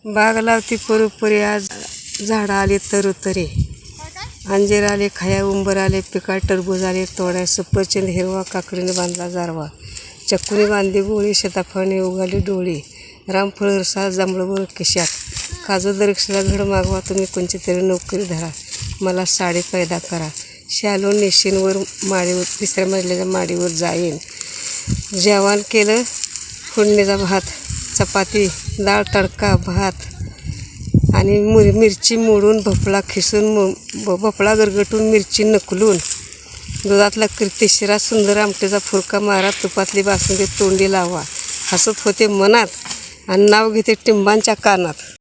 बाग लावती परोपरी आज झाडं आले तरोतरे, अंजीर आले खाया, उंबर आले पिका, टरबूज आले तोड्या, सफरचंद हिरवा, काकडीने बांधला जारवा, चक्कूने बांधली गोळी, सीताफळाने उगाली डोळी, रामफळ रसा जांभळं केशात, काजू दरीक्षेला घड मागवा, तुम्ही कोणची तरी नोकरी धरा, मला साडी पैदा करा, शालो नेशींवर माडीवर, तिसऱ्या मजल्याच्या माडीवर जाईन, जेवण केलं फोडणीचा भात, चपाती, डाळ तडका भात आणि मिरची मोडून भोपळा खिसून, भोपळा गरगटून मिरची नकलून, दुधातला कीर्ती शिरा, सुंदर आमटेचा फुरका मारा, तुपातली बासुंदी तोंडी लावा, हसत होते मनात आणि नाव घेते टिंबांच्या कानात.